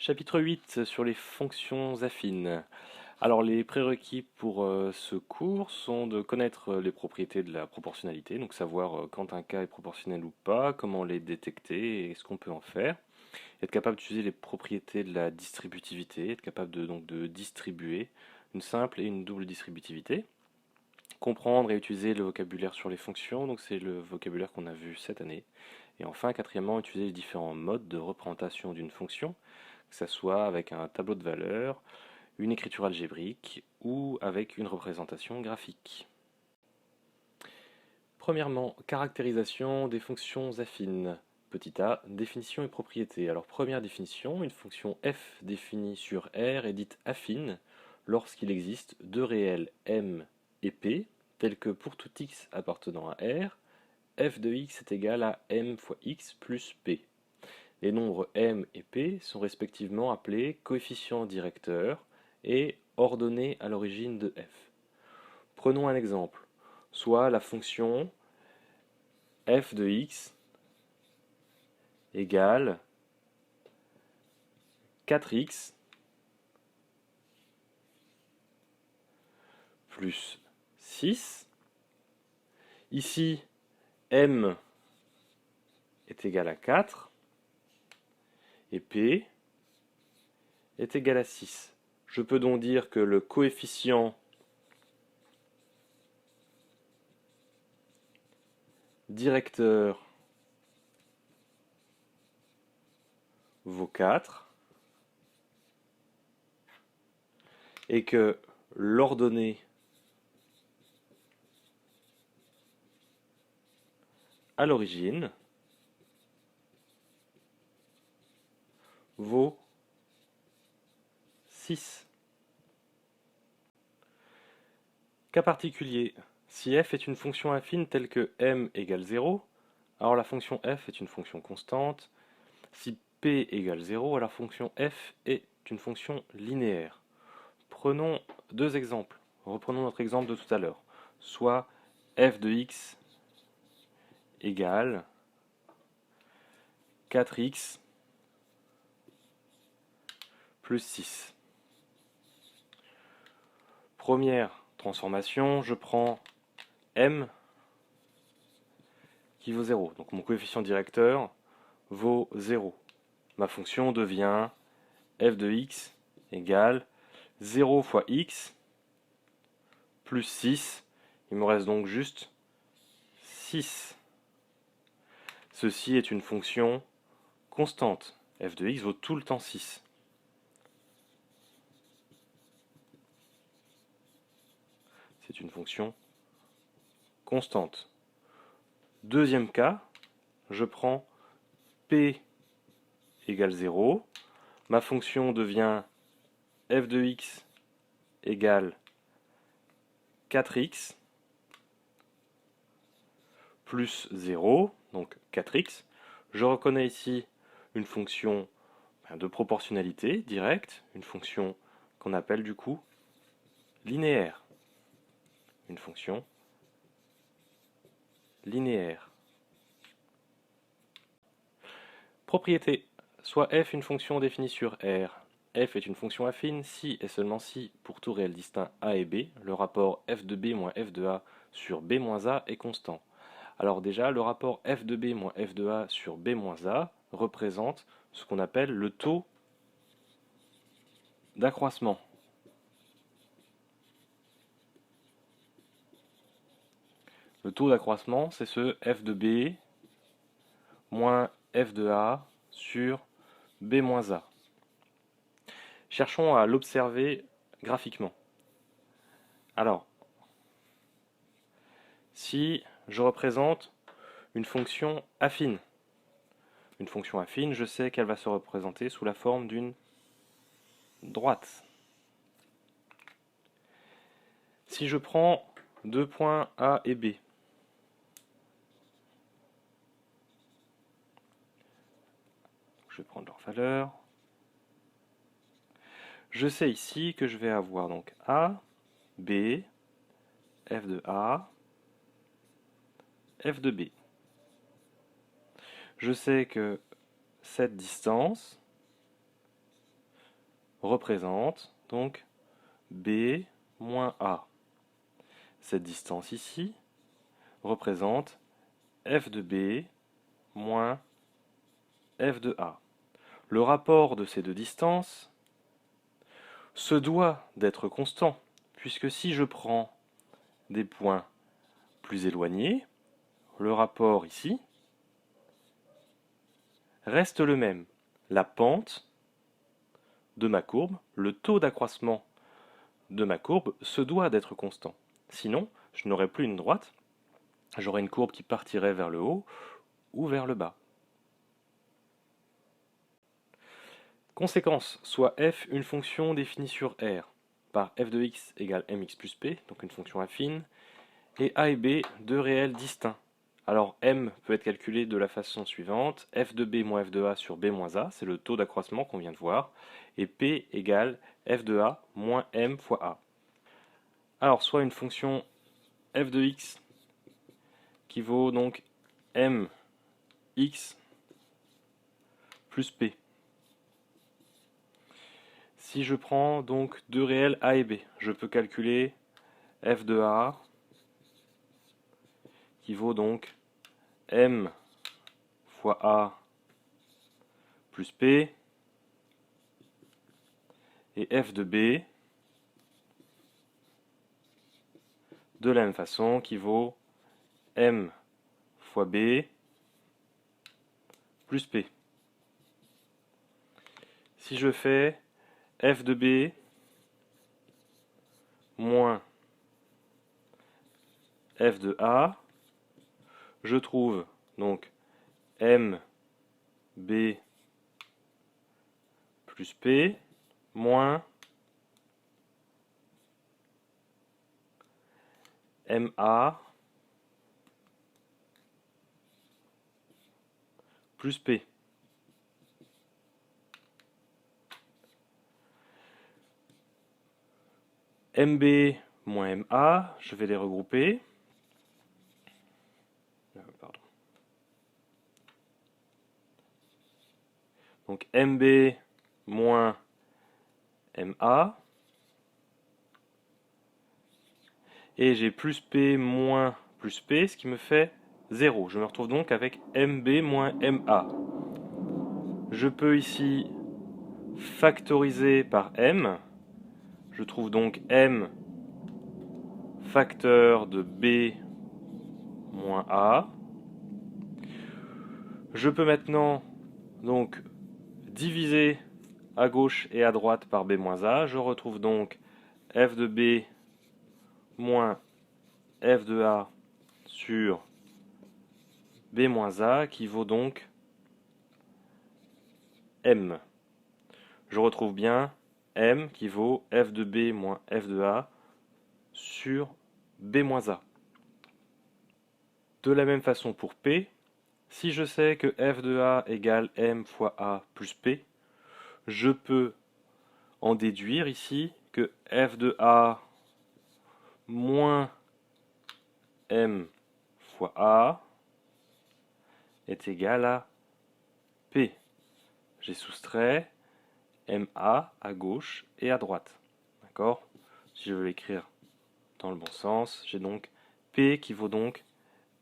Chapitre 8 sur les fonctions affines. Alors les prérequis pour ce cours sont de connaître les propriétés de la proportionnalité, donc savoir quand un cas est proportionnel ou pas, comment les détecter et ce qu'on peut en faire. Être capable d'utiliser les propriétés de la distributivité, être capable de distribuer une simple et une double distributivité. Comprendre et utiliser le vocabulaire sur les fonctions, donc c'est le vocabulaire qu'on a vu cette année. Et enfin, quatrièmement, utiliser les différents modes de représentation d'une fonction, que ce soit avec un tableau de valeurs, une écriture algébrique ou avec une représentation graphique. Premièrement, caractérisation des fonctions affines. Petit a, définition et propriété. Alors première définition, une fonction f définie sur R est dite affine lorsqu'il existe deux réels m et p, tels que pour tout x appartenant à R, f de x est égal à m fois x plus p. Les nombres m et p sont respectivement appelés coefficients directeurs et ordonnés à l'origine de f. Prenons un exemple, soit la fonction f de x égale 4x plus 6. Ici, m est égal à 4 et p est égal à 6. Je peux donc dire que le coefficient directeur vaut 4 et que l'ordonnée à l'origine vaut 6. Cas particulier, si f est une fonction affine telle que m égale 0, alors la fonction f est une fonction constante. Si p égale 0, alors la fonction f est une fonction linéaire. Prenons deux exemples. Reprenons notre exemple de tout à l'heure. Soit f de x égale 4x plus 6. Première transformation, je prends m qui vaut 0. Donc mon coefficient directeur vaut 0. Ma fonction devient f de x égale 0 fois x plus 6. Il me reste donc juste 6. Ceci est une fonction constante. F de x vaut tout le temps 6. C'est une fonction constante. Deuxième cas, je prends p égale 0. Ma fonction devient f de x égale 4x plus 0, donc 4x. Je reconnais ici une fonction de proportionnalité directe, une fonction qu'on appelle du coup linéaire. Une fonction linéaire. Propriété. Soit f une fonction définie sur R. F est une fonction affine si et seulement si, pour tout réel distinct a et b, le rapport f de b moins f de a sur b moins a est constant. Alors déjà, le rapport f de b moins f de a sur b moins a représente ce qu'on appelle le taux d'accroissement. Le taux d'accroissement, c'est ce f de b moins f de a sur b moins a. Cherchons à l'observer graphiquement. Alors, si je représente une fonction affine, je sais qu'elle va se représenter sous la forme d'une droite. Si je prends deux points A et B, je vais prendre leur valeur. Je sais ici que je vais avoir donc A, B, f de A, f de B. Je sais que cette distance représente donc B moins A. Cette distance ici représente f de B moins f de A. Le rapport de ces deux distances se doit d'être constant, puisque si je prends des points plus éloignés, le rapport ici reste le même. La pente de ma courbe, le taux d'accroissement de ma courbe se doit d'être constant. Sinon, je n'aurai plus une droite, j'aurai une courbe qui partirait vers le haut ou vers le bas. Conséquence, soit f une fonction définie sur R par f de x égale mx plus p, donc une fonction affine, et a et b deux réels distincts. Alors m peut être calculé de la façon suivante, f de b moins f de a sur b moins a, c'est le taux d'accroissement qu'on vient de voir, et p égale f de a moins m fois a. Alors soit une fonction f de x qui vaut donc mx plus p. Si je prends donc deux réels a et b, je peux calculer f de a qui vaut donc m fois a plus p et f de b de la même façon qui vaut m fois b plus p. Si je fais f de b moins f de a, je trouve donc m b plus p moins ma plus p. mb moins ma, je vais les regrouper. Pardon. Donc mb moins ma, et j'ai plus p moins plus p, ce qui me fait 0. Je me retrouve donc avec mb moins ma. Je peux ici factoriser par m. Je trouve donc m facteur de b moins a. Je peux maintenant donc diviser à gauche et à droite par b moins a. Je retrouve donc f de b moins f de a sur b moins a qui vaut donc m. Je retrouve bien m qui vaut f de b moins f de a sur b moins a. De la même façon pour p, si je sais que f de a égale m fois a plus p, je peux en déduire ici que f de a moins m fois a est égal à p. J'ai soustrait ma à gauche et à droite. D'accord? Si je veux l'écrire dans le bon sens, j'ai donc p qui vaut donc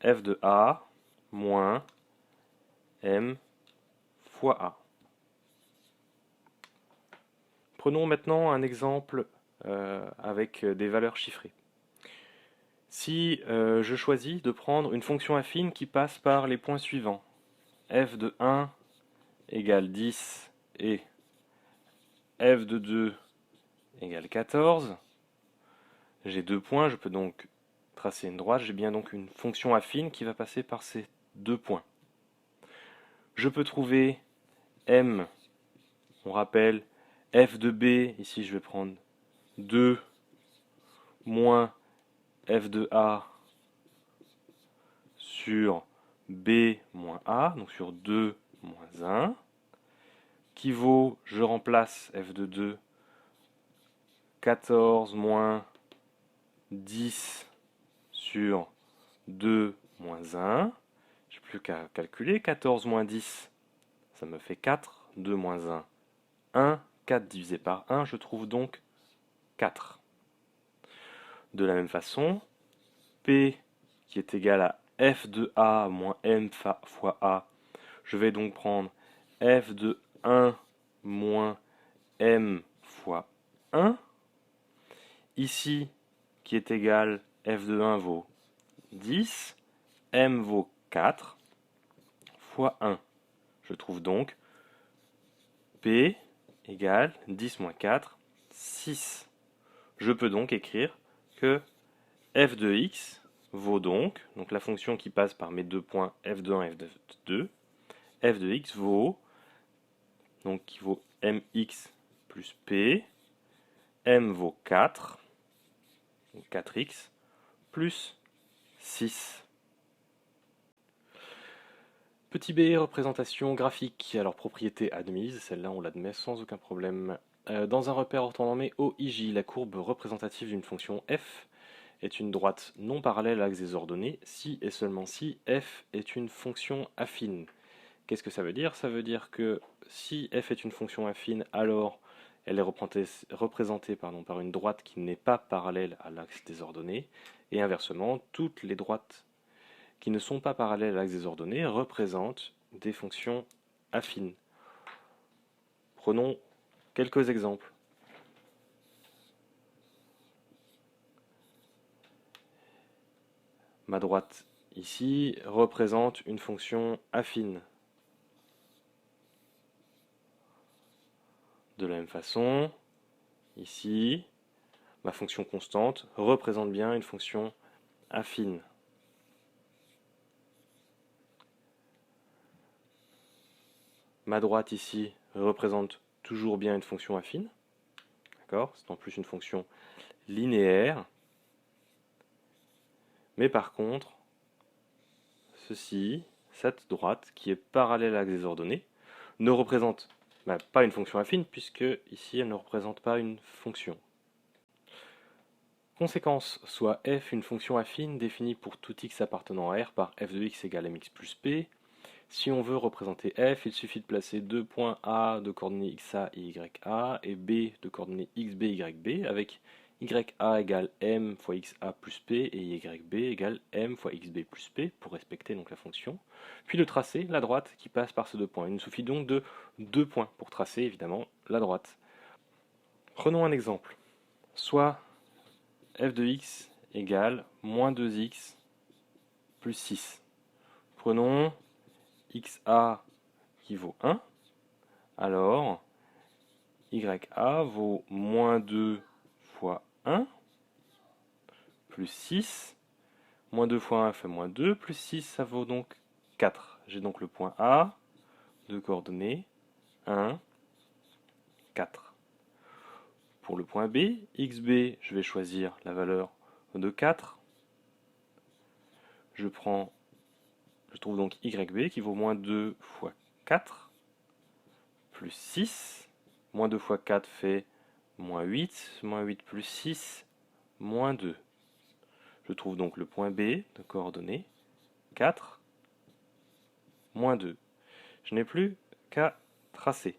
f de a moins m fois a. Prenons maintenant un exemple avec des valeurs chiffrées. Si je choisis de prendre une fonction affine qui passe par les points suivants, f de 1 égale 10 et f de 2 égale 14, j'ai deux points, je peux donc tracer une droite, j'ai bien donc une fonction affine qui va passer par ces deux points. Je peux trouver m, on rappelle, f de b, ici je vais prendre 2 moins f de a sur b moins a, donc sur 2 moins 1, qui vaut, je remplace f de 2, 14 moins 10 sur 2 moins 1. J'ai plus qu'à calculer. 14 moins 10, ça me fait 4. 2 moins 1, 1. 4 divisé par 1, je trouve donc 4. De la même façon, P qui est égal à f de A moins m fois A, je vais donc prendre f de 1 moins m fois 1. Ici, qui est égal, f de 1 vaut 10, m vaut 4, fois 1. Je trouve donc P égale 10 moins 4, 6. Je peux donc écrire que f de x vaut donc la fonction qui passe par mes deux points f de 1 et f de 2, f de x vaut, donc qui vaut mx plus p, m vaut 4, donc 4x, plus 6. Petit b, représentation graphique. Alors propriété admise, celle-là on l'admet sans aucun problème. Dans un repère orthonormé OIJ, la courbe représentative d'une fonction f est une droite non parallèle à l'axe des ordonnées si et seulement si f est une fonction affine. Qu'est-ce que ça veut dire? Ça veut dire que si f est une fonction affine, alors elle est représentée par une droite qui n'est pas parallèle à l'axe des ordonnées, et inversement, toutes les droites qui ne sont pas parallèles à l'axe des ordonnées représentent des fonctions affines. Prenons quelques exemples. Ma droite ici représente une fonction affine. De la même façon, ici, ma fonction constante représente bien une fonction affine. Ma droite ici représente toujours bien une fonction affine. D'accord? C'est en plus une fonction linéaire. Mais par contre, cette droite, qui est parallèle à l'axe des ordonnées, ne représente pas une fonction affine, puisque ici elle ne représente pas une fonction. Conséquence, soit f une fonction affine définie pour tout x appartenant à R par f de x égale mx plus p. Si on veut représenter f, il suffit de placer deux points A de coordonnées xa et ya et b de coordonnées xb, yb avec ya égale m fois xa plus p et yb égale m fois xb plus p pour respecter donc la fonction. Puis de tracer la droite qui passe par ces deux points. Il nous suffit donc de deux points pour tracer évidemment la droite. Prenons un exemple. Soit f de x égale moins 2x plus 6. Prenons xa qui vaut 1, alors ya vaut moins 2 fois 1, plus 6, moins 2 fois 1 fait moins 2, plus 6, ça vaut donc 4. J'ai donc le point A, de coordonnées 1, 4. Pour le point B, xb, je vais choisir la valeur de 4. Je trouve donc yb qui vaut moins 2 fois 4, plus 6. Moins 2 fois 4 fait moins 8. Moins 8 plus 6, moins 2. Je trouve donc le point B de coordonnées 4, moins 2. Je n'ai plus qu'à tracer.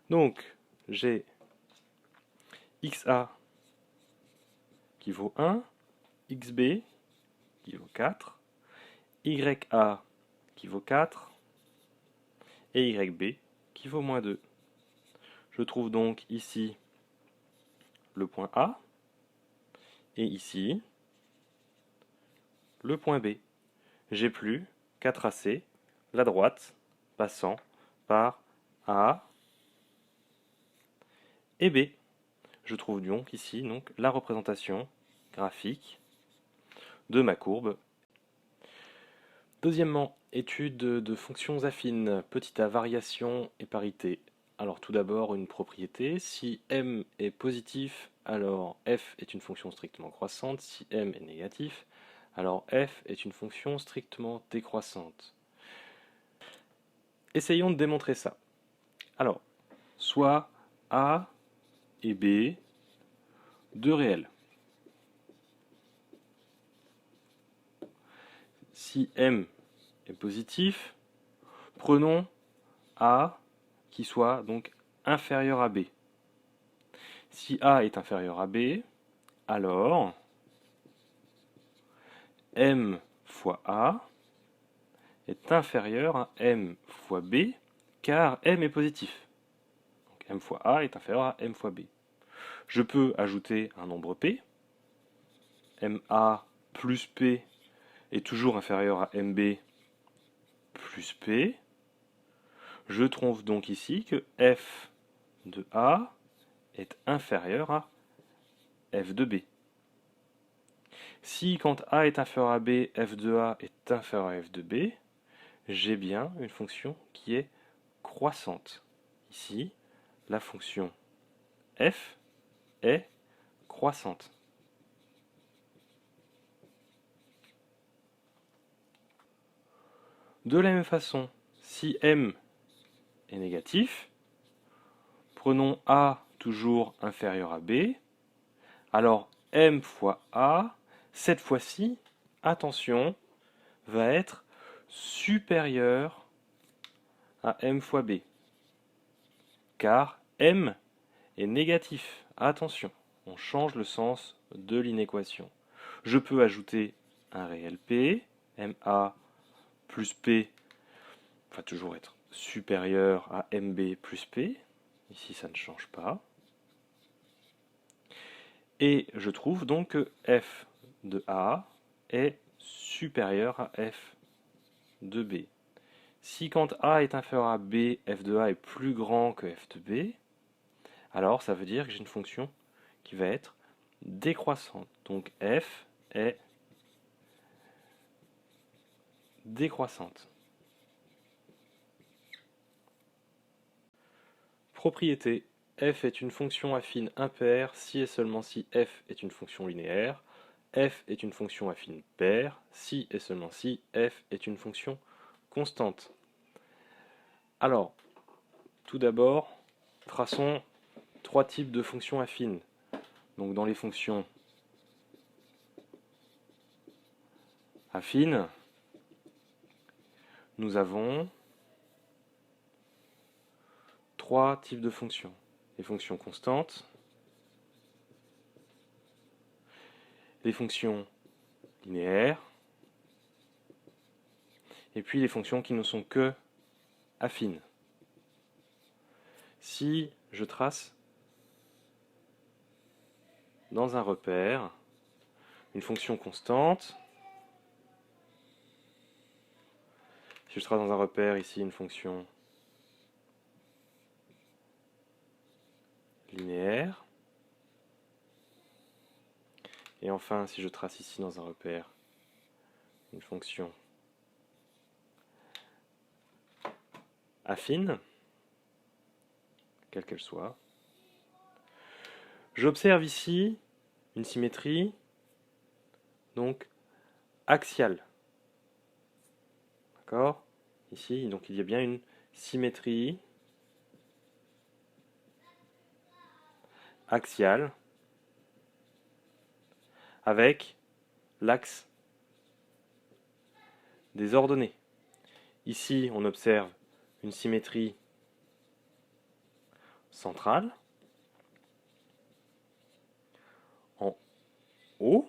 Donc, j'ai xa qui vaut 1, xb qui vaut 4, ya qui vaut 4, et yb qui vaut moins 2. Je trouve donc ici le point A, et ici le point B. J'ai plus qu'à tracer la droite passant par A et B. Je trouve donc ici la représentation graphique de ma courbe. Deuxièmement, étude de fonctions affines, petit a variation et parité. Alors tout d'abord une propriété, si m est positif, alors f est une fonction strictement croissante, si m est négatif, alors f est une fonction strictement décroissante. Essayons de démontrer ça. Alors, soit A et B, deux réels. Si M est positif, prenons A qui soit donc inférieur à B. Si A est inférieur à B, alors M fois A est inférieur à M fois B, car M est positif. Donc M fois A est inférieur à M fois B. Je peux ajouter un nombre P. MA plus P est toujours inférieur à MB plus P. Je trouve donc ici que F de A est inférieur à F de B. Si quand A est inférieur à B, F de A est inférieur à F de B, j'ai bien une fonction qui est croissante. Ici, la fonction f est croissante. De la même façon, si m est négatif, prenons a toujours inférieur à b, alors m fois a, cette fois-ci, attention, va être supérieur à m fois b, car m est négatif. Attention, on change le sens de l'inéquation. Je peux ajouter un réel p, ma plus p va toujours être supérieur à mb plus p. Ici, ça ne change pas. Et je trouve donc que f de a est supérieur à f de b. Si quand a est inférieur à b, f de a est plus grand que f de b, alors ça veut dire que j'ai une fonction qui va être décroissante. Donc f est décroissante. Propriété. F est une fonction affine impaire si et seulement si f est une fonction linéaire. F est une fonction affine paire si et seulement si f est une fonction constante. Alors, tout d'abord, traçons trois types de fonctions affines. Donc dans les fonctions affines, nous avons trois types de fonctions. Les fonctions constantes, les fonctions linéaires, et puis les fonctions qui ne sont que affines. Si je trace dans un repère une fonction constante, si je trace dans un repère ici une fonction linéaire, et enfin si je trace ici dans un repère une fonction affine, quelle qu'elle soit, j'observe ici une symétrie donc axiale. D'accord? Ici, donc il y a bien une symétrie axiale avec l'axe des ordonnées. Ici, on observe une symétrie centrale en haut,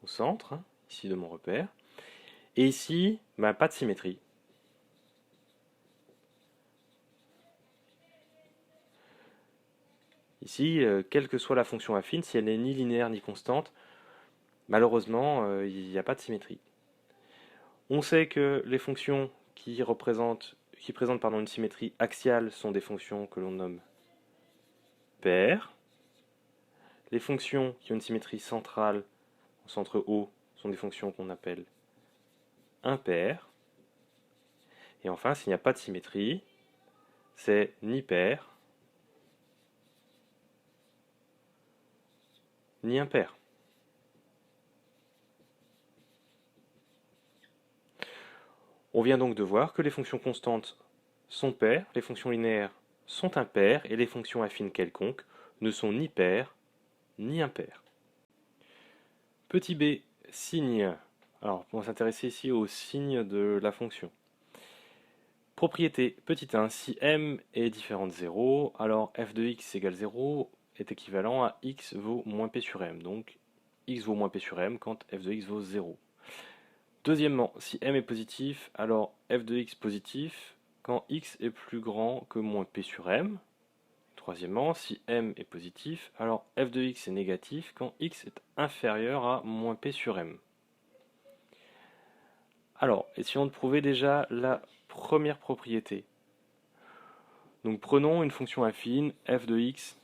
au centre, ici de mon repère. Et ici, pas de symétrie. Ici, quelle que soit la fonction affine, si elle n'est ni linéaire ni constante, malheureusement, il n'y a pas de symétrie. On sait que les fonctions qui présentent une symétrie axiale sont des fonctions que l'on nomme paires. Les fonctions qui ont une symétrie centrale au centre O sont des fonctions qu'on appelle impaires. Et enfin, s'il n'y a pas de symétrie, c'est ni pair, ni impair. On vient donc de voir que les fonctions constantes sont paires, les fonctions linéaires sont impaires, et les fonctions affines quelconques ne sont ni paires ni impaires. Petit b, signe. Alors, on va s'intéresser ici au signe de la fonction. Propriété, petit 1, si m est différent de 0, alors f de x égale 0 est équivalent à x vaut moins p sur m. Donc, x vaut moins p sur m quand f de x vaut 0. Deuxièmement, si m est positif, alors f de x positif quand x est plus grand que moins p sur m. Troisièmement, si m est positif, alors f de x est négatif quand x est inférieur à moins p sur m. Alors, essayons de prouver déjà la première propriété. Donc prenons une fonction affine, f de x,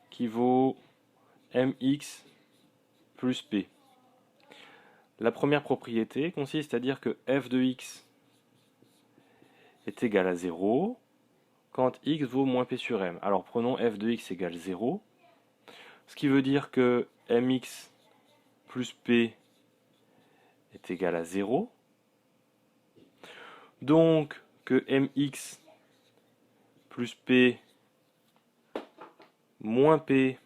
qui vaut mx plus p. La première propriété consiste à dire que f de x est égal à 0 quand x vaut moins p sur m. Alors prenons f de x égale 0, ce qui veut dire que mx plus p est égal à 0. Donc que mx plus p moins p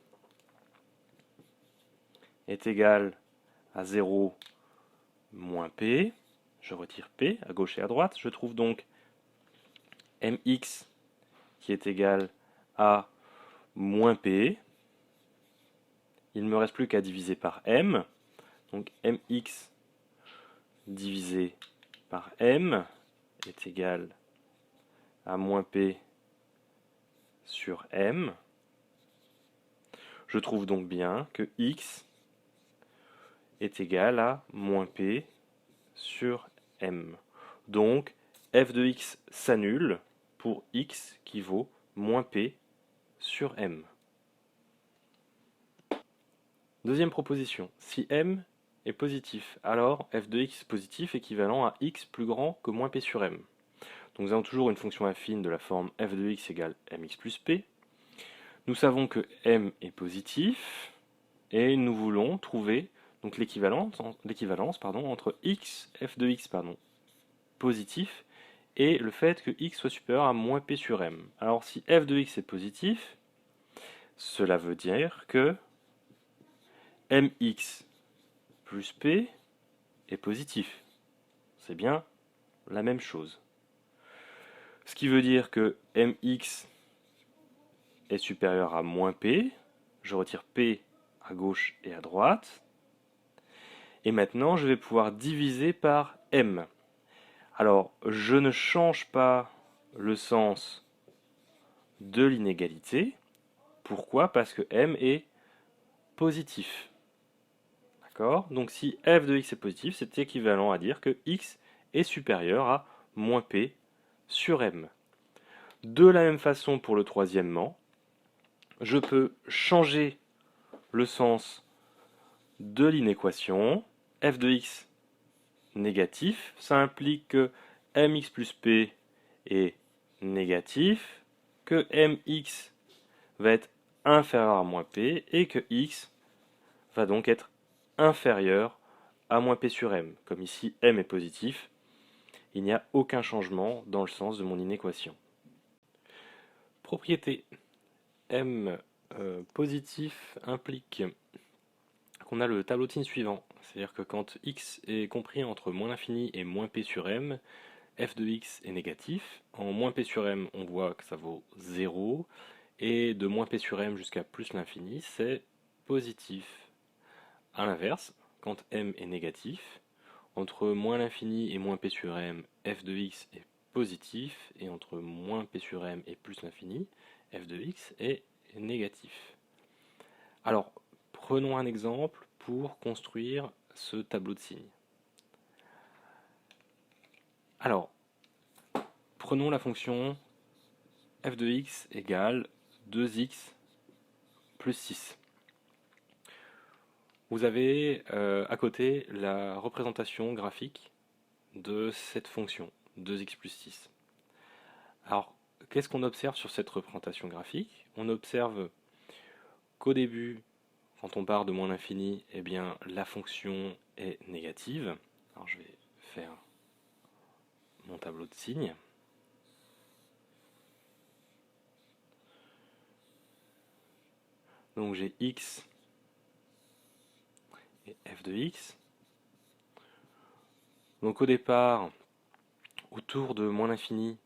est égal à 0 moins p. Je retire p à gauche et à droite. Je trouve donc mx qui est égal à moins p. Il ne me reste plus qu'à diviser par m. Donc mx divisé par m est égal à moins p sur m. Je trouve donc bien que x est égal à moins p sur m. Donc f de x s'annule pour x qui vaut moins p sur m. Deuxième proposition, si m est positif, alors f de x positif équivalent à x plus grand que moins p sur m. Donc nous avons toujours une fonction affine de la forme f de x égale mx plus p. Nous savons que m est positif et nous voulons trouver donc l'équivalence entre x, f de x positif et le fait que x soit supérieur à moins p sur m. Alors si f de x est positif, cela veut dire que mx plus p est positif. C'est bien la même chose. Ce qui veut dire que mx est supérieur à moins p. Je retire p à gauche et à droite. Et maintenant, je vais pouvoir diviser par m. Alors, je ne change pas le sens de l'inégalité. Pourquoi? Parce que m est positif. D'accord? Donc si f de x est positif, c'est équivalent à dire que x est supérieur à moins p sur m. De la même façon pour le troisièmement, je peux changer le sens de l'inéquation. F de x négatif, ça implique que mx plus p est négatif, que mx va être inférieur à moins p et que x va donc être inférieur à moins p sur m. Comme ici m est positif, il n'y a aucun changement dans le sens de mon inéquation. Propriété m positif implique qu'on a le tableau de signes suivant. C'est-à-dire que quand x est compris entre moins l'infini et moins p sur m, f de x est négatif. En moins p sur m, on voit que ça vaut 0. Et de moins p sur m jusqu'à plus l'infini, c'est positif. A l'inverse, quand m est négatif, entre moins l'infini et moins p sur m, f de x est positif. Et entre moins p sur m et plus l'infini, f de x est négatif. Alors, prenons un exemple pour construire ce tableau de signes. Alors, prenons la fonction f de x égale 2x plus 6. Vous avez à côté la représentation graphique de cette fonction, 2x plus 6. Alors, qu'est-ce qu'on observe sur cette représentation graphique? On observe qu'au début, quand on part de moins l'infini, eh bien, la fonction est négative. Alors, je vais faire mon tableau de signes. Donc j'ai x et f de x. Donc au départ, autour de moins l'infini,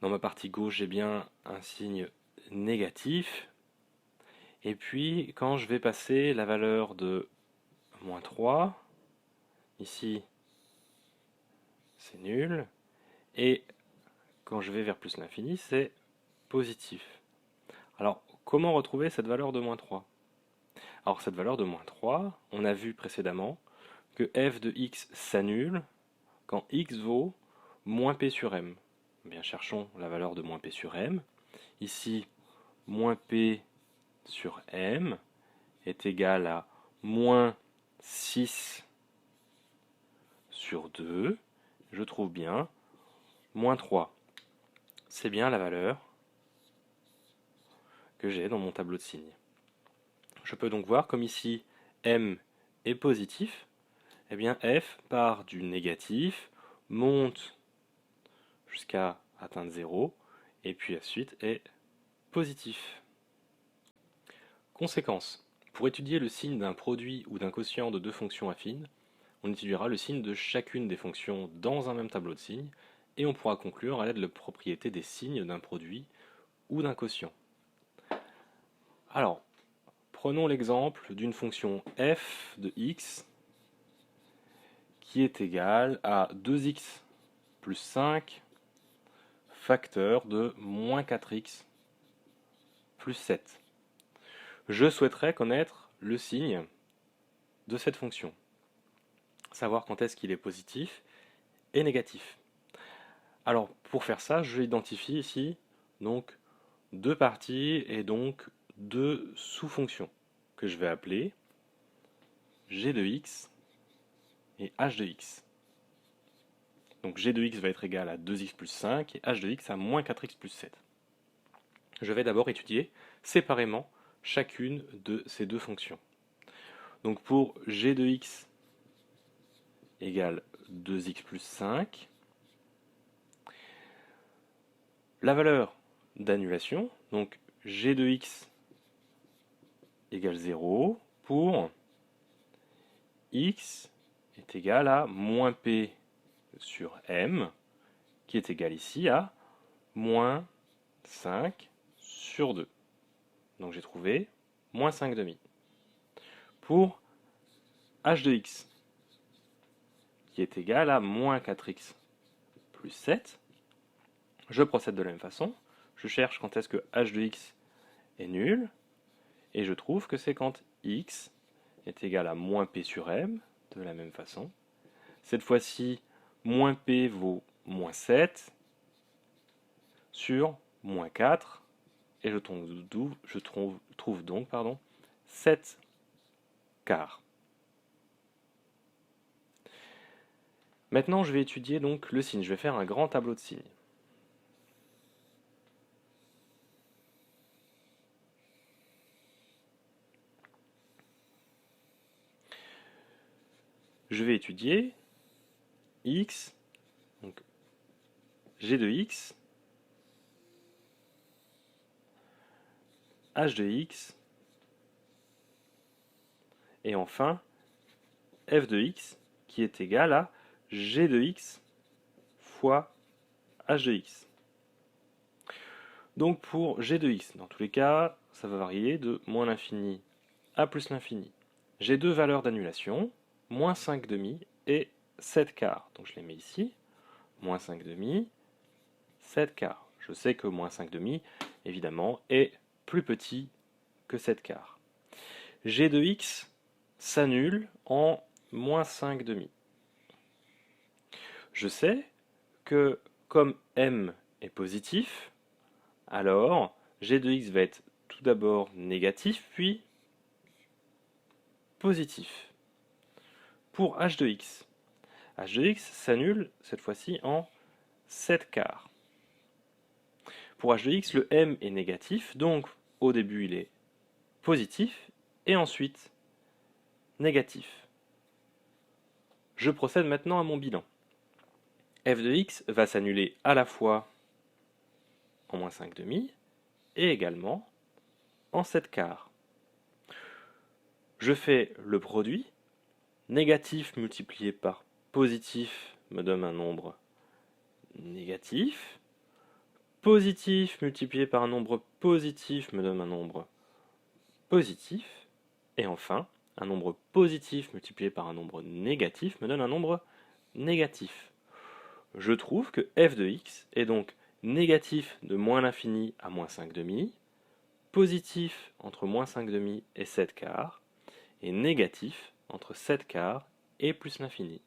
dans ma partie gauche, j'ai bien un signe négatif. Et puis, quand je vais passer la valeur de moins 3, ici, c'est nul. Et quand je vais vers plus l'infini, c'est positif. Alors, comment retrouver cette valeur de moins 3? Alors, cette valeur de moins 3, on a vu précédemment que f de x s'annule quand x vaut moins p sur m. Bien, cherchons la valeur de moins p sur m. Ici, moins p sur m est égal à moins 6 sur 2. Je trouve bien moins 3. C'est bien la valeur que j'ai dans mon tableau de signes. Je peux donc voir comme ici m est positif, eh bien f part du négatif, monte jusqu'à atteindre 0, et puis ensuite est positif. Conséquence. Pour étudier le signe d'un produit ou d'un quotient de deux fonctions affines, on étudiera le signe de chacune des fonctions dans un même tableau de signes, et on pourra conclure à l'aide de la propriété des signes d'un produit ou d'un quotient. Alors, prenons l'exemple d'une fonction f de x qui est égale à 2x plus 5 facteur de moins 4x plus 7. Je souhaiterais connaître le signe de cette fonction, savoir quand est-ce qu'il est positif et négatif. Alors pour faire ça, je identifie ici donc deux parties et donc deux sous-fonctions que je vais appeler g de x et h de x. Donc g de x va être égal à 2x plus 5 et h de x à moins 4x plus 7. Je vais d'abord étudier séparément chacune de ces deux fonctions. Donc pour g de x égale 2x plus 5, la valeur d'annulation, donc g de x égale 0 pour x est égal à moins p sur m, qui est égal ici à moins 5 sur 2. Donc j'ai trouvé moins 5 demi. Pour h de x, qui est égal à moins 4x plus 7, je procède de la même façon. Je cherche quand est-ce que h de x est nul, et je trouve que c'est quand x est égal à moins p sur m, de la même façon. Cette fois-ci, moins p vaut moins 7 sur moins 4, et je trouve donc 7 quarts. Maintenant, je vais étudier donc le signe. Je vais faire un grand tableau de signes. Je vais étudier x, donc g de x, h de x, et enfin f de x, qui est égal à g de x fois h de x. Donc pour g de x, dans tous les cas, ça va varier de moins l'infini à plus l'infini. J'ai deux valeurs d'annulation, moins 5 demi et 7 quarts. Donc je les mets ici, moins 5 demi, 7 quarts. Je sais que moins 5 demi, évidemment, est plus petit que 7 quarts. G de x s'annule en moins 5 demi. Je sais que comme m est positif, alors g de x va être tout d'abord négatif, puis positif. Pour h de x s'annule cette fois-ci en 7 quarts. Pour h de x, le m est négatif, donc au début il est positif, et ensuite négatif. Je procède maintenant à mon bilan. F de x va s'annuler à la fois en moins 5 demi, et également en 7 quarts. Je fais le produit. Négatif multiplié par positif me donne un nombre négatif. Positif multiplié par un nombre positif me donne un nombre positif. Et enfin, un nombre positif multiplié par un nombre négatif me donne un nombre négatif. Je trouve que f de x est donc négatif de moins l'infini à moins 5 demi, positif entre moins 5 demi et 7 quarts, et négatif entre 7 quarts et plus l'infini.